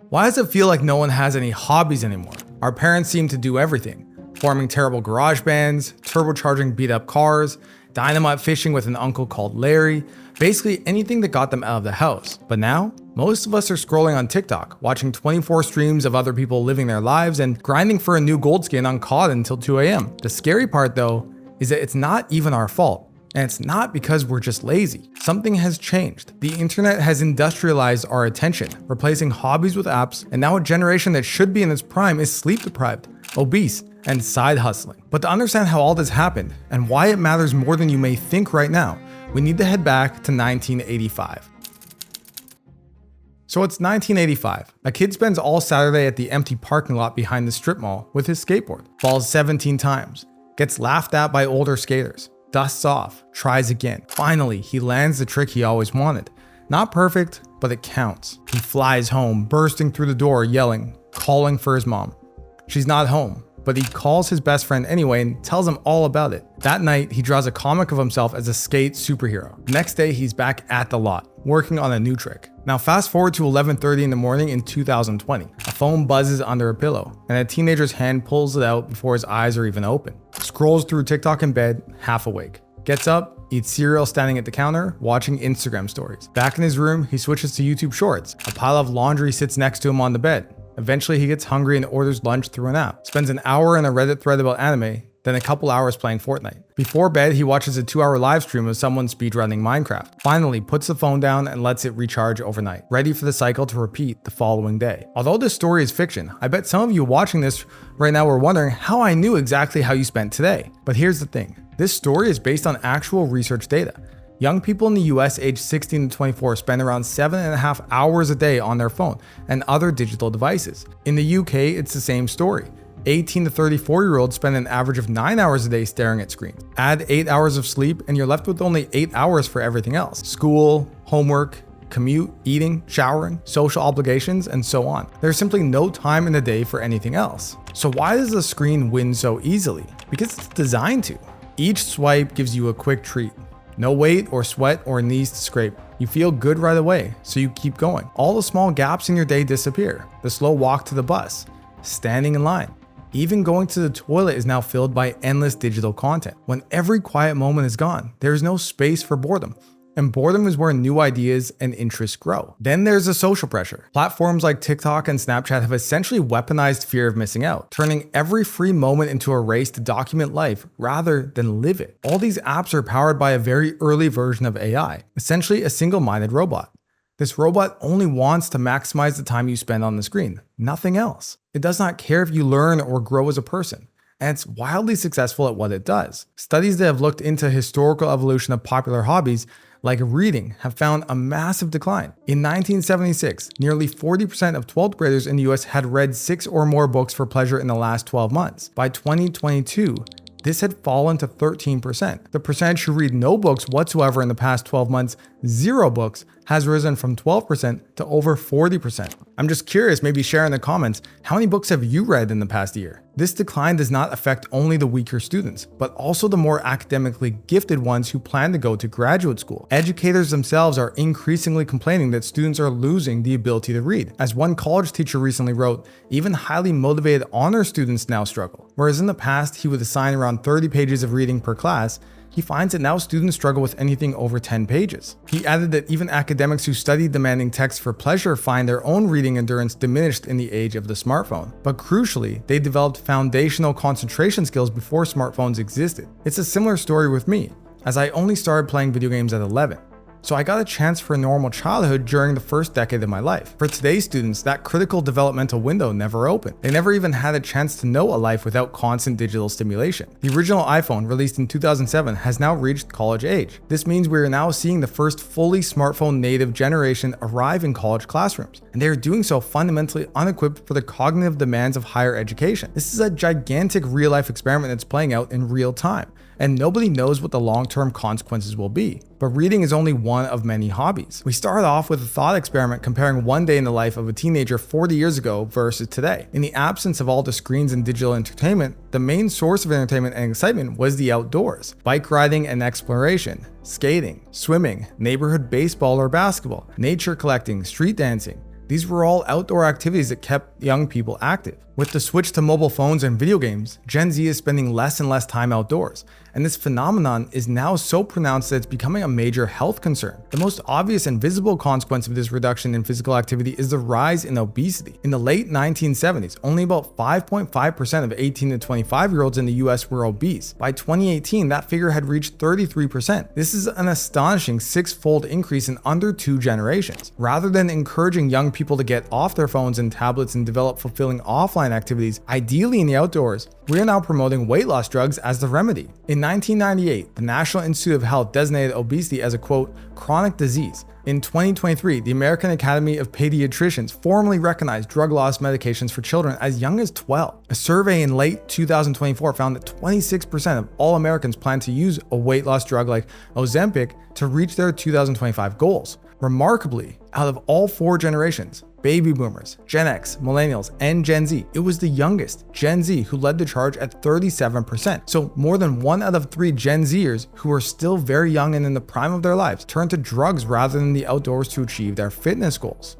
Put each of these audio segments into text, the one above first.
Why does it feel like no one has any hobbies anymore? Our parents seem to do everything, forming terrible garage bands, turbocharging beat up cars, dynamite fishing with an uncle called Larry, basically anything that got them out of the house. But now, most of us are scrolling on TikTok, watching 24 streams of other people living their lives and grinding for a new gold skin on COD until 2 a.m. The scary part though, is that it's not even our fault. And it's not because we're just lazy. Something has changed. The internet has industrialized our attention, replacing hobbies with apps, and now a generation that should be in its prime is sleep deprived, obese, and side hustling. But to understand how all this happened, and why it matters more than you may think right now, we need to head back to 1985. So it's 1985. A kid spends all Saturday at the empty parking lot behind the strip mall with his skateboard, falls 17 times, gets laughed at by older skaters, dusts off, tries again. Finally, he lands the trick he always wanted. Not perfect, but it counts. He flies home, bursting through the door, yelling, calling for his mom. She's not home, but he calls his best friend anyway and tells him all about it. That night, he draws a comic of himself as a skate superhero. Next day, he's back at the lot, working on a new trick. Now fast forward to 11:30 in the morning in 2020. A phone buzzes under a pillow, and a teenager's hand pulls it out before his eyes are even open. Scrolls through TikTok in bed, half awake. Gets up, eats cereal standing at the counter, watching Instagram stories. Back in his room, he switches to YouTube Shorts. A pile of laundry sits next to him on the bed. Eventually, he gets hungry and orders lunch through an app. Spends an hour in a Reddit thread about anime, then a couple hours playing Fortnite. Before bed, he watches a 2-hour live stream of someone speedrunning Minecraft. Finally, puts the phone down and lets it recharge overnight, ready for the cycle to repeat the following day. Although this story is fiction, I bet some of you watching this right now are wondering how I knew exactly how you spent today. But here's the thing. This story is based on actual research data. Young people in the US aged 16 to 24 spend around 7.5 hours a day on their phone and other digital devices. In the UK, it's the same story. 18 to 34-year-olds spend an average of 9 hours a day staring at screens. Add 8 hours of sleep and you're left with only 8 hours for everything else. School, homework, commute, eating, showering, social obligations, and so on. There's simply no time in the day for anything else. So why does the screen win so easily? Because it's designed to. Each swipe gives you a quick treat. No weight or sweat or knees to scrape. You feel good right away, so you keep going. All the small gaps in your day disappear. The slow walk to the bus, standing in line. Even going to the toilet is now filled by endless digital content. When every quiet moment is gone, there is no space for boredom. And boredom is where new ideas and interests grow. Then there's the social pressure. Platforms like TikTok and Snapchat have essentially weaponized fear of missing out, turning every free moment into a race to document life rather than live it. All these apps are powered by a very early version of AI, essentially a single-minded robot. This robot only wants to maximize the time you spend on the screen, nothing else. It does not care if you learn or grow as a person. And it's wildly successful at what it does. Studies that have looked into historical evolution of popular hobbies like reading have found a massive decline. In 1976, nearly 40% of 12th graders in the US had read 6 or more books for pleasure in the last 12 months. By 2022, this had fallen to 13%. The percentage who read no books whatsoever in the past 12 months, 0 books, has risen from 12% to over 40%. I'm just curious, maybe share in the comments, how many books have you read in the past year? This decline does not affect only the weaker students, but also the more academically gifted ones who plan to go to graduate school. Educators themselves are increasingly complaining that students are losing the ability to read. As one college teacher recently wrote, even highly motivated honor students now struggle. Whereas in the past, he would assign around 30 pages of reading per class, he finds that now students struggle with anything over 10 pages. He added that even academics who study demanding text for pleasure find their own reading endurance diminished in the age of the smartphone. But crucially, they developed foundational concentration skills before smartphones existed. It's a similar story with me, as I only started playing video games at 11. So I got a chance for a normal childhood during the first decade of my life. For today's students, that critical developmental window never opened. They never even had a chance to know a life without constant digital stimulation. The original iPhone, released in 2007, has now reached college age. This means we are now seeing the first fully smartphone native generation arrive in college classrooms, and they are doing so fundamentally unequipped for the cognitive demands of higher education. This is a gigantic real-life experiment that's playing out in real time, and nobody knows what the long-term consequences will be. But reading is only one of many hobbies. We started off with a thought experiment comparing one day in the life of a teenager 40 years ago versus today. In the absence of all the screens and digital entertainment, the main source of entertainment and excitement was the outdoors. Bike riding and exploration, skating, swimming, neighborhood baseball or basketball, nature collecting, street dancing. These were all outdoor activities that kept young people active. With the switch to mobile phones and video games, Gen Z is spending less and less time outdoors, and this phenomenon is now so pronounced that it's becoming a major health concern. The most obvious and visible consequence of this reduction in physical activity is the rise in obesity. In the late 1970s, only about 5.5% of 18 to 25-year-olds in the US were obese. By 2018, that figure had reached 33%. This is an astonishing six-fold increase in under 2 generations. Rather than encouraging young people to get off their phones and tablets and develop fulfilling offline activities, ideally in the outdoors, we are now promoting weight loss drugs as the remedy. In 1998, the National Institute of Health designated obesity as a, quote, chronic disease. In 2023, the American Academy of Pediatricians formally recognized drug loss medications for children as young as 12. A survey in late 2024 found that 26% of all Americans plan to use a weight loss drug like Ozempic to reach their 2025 goals. Remarkably, out of all 4 generations, baby boomers, Gen X, millennials, and Gen Z, it was the youngest, Gen Z, who led the charge at 37%. So more than 1 out of 3 Gen Zers who are still very young and in the prime of their lives turned to drugs rather than the outdoors to achieve their fitness goals.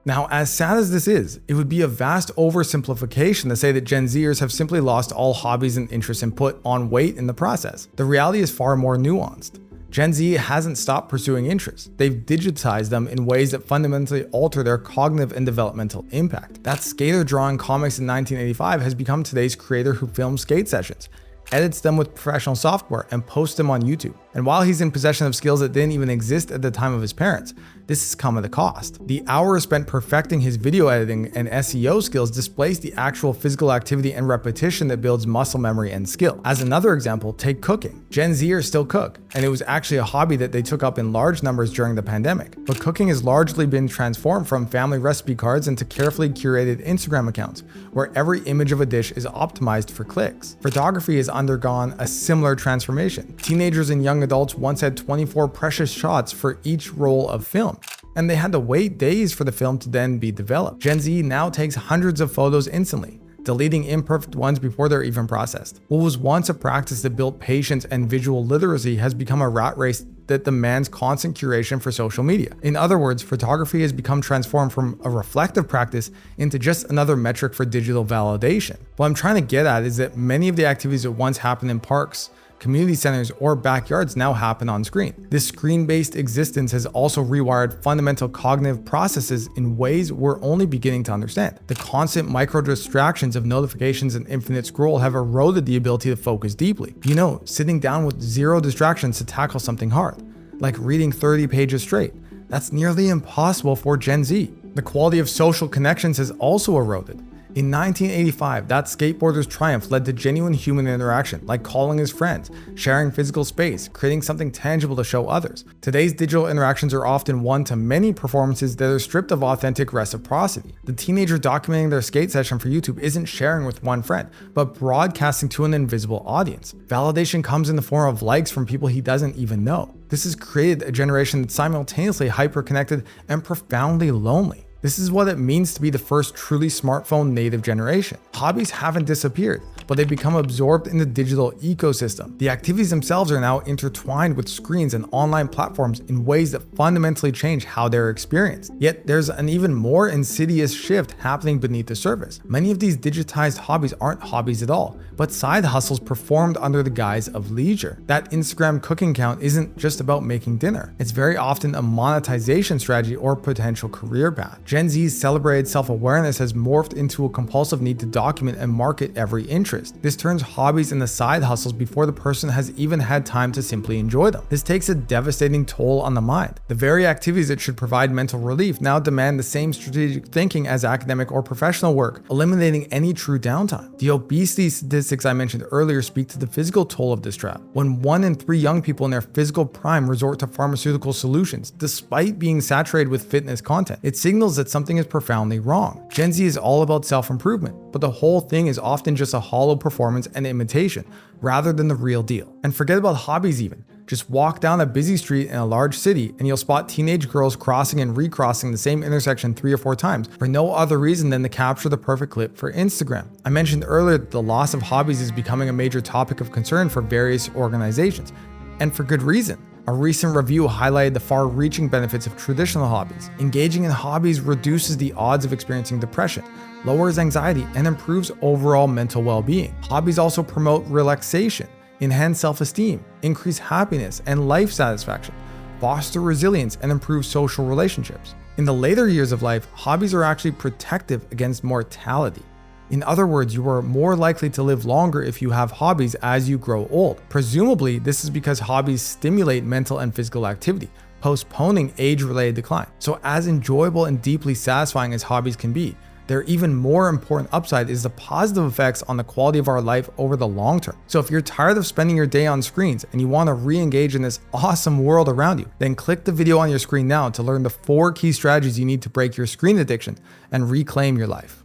Now, as sad as this is, it would be a vast oversimplification to say that Gen Zers have simply lost all hobbies and interests and put on weight in the process. The reality is far more nuanced. Gen Z hasn't stopped pursuing interests. They've digitized them in ways that fundamentally alter their cognitive and developmental impact. That skater drawing comics in 1985 has become today's creator who films skate sessions, edits them with professional software, and posts them on YouTube. And while he's in possession of skills that didn't even exist at the time of his parents, this has come at a cost. The hours spent perfecting his video editing and SEO skills displace the actual physical activity and repetition that builds muscle memory and skill. As another example, take cooking. Gen Zers still cook, and it was actually a hobby that they took up in large numbers during the pandemic. But cooking has largely been transformed from family recipe cards into carefully curated Instagram accounts, where every image of a dish is optimized for clicks. Photography has undergone a similar transformation. Teenagers and young adults once had 24 precious shots for each roll of film, and they had to wait days for the film to then be developed. Gen Z now takes hundreds of photos instantly, deleting imperfect ones before they're even processed. What was once a practice that built patience and visual literacy has become a rat race that demands constant curation for social media. In other words, photography has become transformed from a reflective practice into just another metric for digital validation. What I'm trying to get at is that many of the activities that once happened in parks, community centers, or backyards now happen on screen. This screen-based existence has also rewired fundamental cognitive processes in ways we're only beginning to understand. The constant micro distractions of notifications and infinite scroll have eroded the ability to focus deeply. Sitting down with 0 distractions to tackle something hard, like reading 30 pages straight, that's nearly impossible for Gen Z. The quality of social connections has also eroded. In 1985, that skateboarder's triumph led to genuine human interaction, like calling his friends, sharing physical space, creating something tangible to show others. Today's digital interactions are often one-to-many performances that are stripped of authentic reciprocity. The teenager documenting their skate session for YouTube isn't sharing with one friend, but broadcasting to an invisible audience. Validation comes in the form of likes from people he doesn't even know. This has created a generation that's simultaneously hyper-connected and profoundly lonely. This is what it means to be the first truly smartphone native generation. Hobbies haven't disappeared, but they've become absorbed in the digital ecosystem. The activities themselves are now intertwined with screens and online platforms in ways that fundamentally change how they're experienced. Yet there's an even more insidious shift happening beneath the surface. Many of these digitized hobbies aren't hobbies at all, but side hustles performed under the guise of leisure. That Instagram cooking account isn't just about making dinner. It's very often a monetization strategy or potential career path. Gen Z's celebrated self-awareness has morphed into a compulsive need to document and market every interest. This turns hobbies into side hustles before the person has even had time to simply enjoy them. This takes a devastating toll on the mind. The very activities that should provide mental relief now demand the same strategic thinking as academic or professional work, eliminating any true downtime. The obesity statistics I mentioned earlier speak to the physical toll of this trap. When 1 in 3 young people in their physical prime resort to pharmaceutical solutions, despite being saturated with fitness content, it signals that something is profoundly wrong. Gen Z is all about self-improvement, but the whole thing is often just a hollow performance and imitation, rather than the real deal. And forget about hobbies even. Just walk down a busy street in a large city and you'll spot teenage girls crossing and recrossing the same intersection 3 or 4 times for no other reason than to capture the perfect clip for Instagram. I mentioned earlier that the loss of hobbies is becoming a major topic of concern for various organizations, and for good reason. A recent review highlighted the far-reaching benefits of traditional hobbies. Engaging in hobbies reduces the odds of experiencing depression, lowers anxiety, and improves overall mental well-being. Hobbies also promote relaxation, enhance self-esteem, increase happiness and life satisfaction, foster resilience, and improve social relationships. In the later years of life, hobbies are actually protective against mortality. In other words, you are more likely to live longer if you have hobbies as you grow old. Presumably, this is because hobbies stimulate mental and physical activity, postponing age-related decline. So as enjoyable and deeply satisfying as hobbies can be, their even more important upside is the positive effects on the quality of our life over the long term. So if you're tired of spending your day on screens and you want to re-engage in this awesome world around you, then click the video on your screen now to learn the 4 key strategies you need to break your screen addiction and reclaim your life.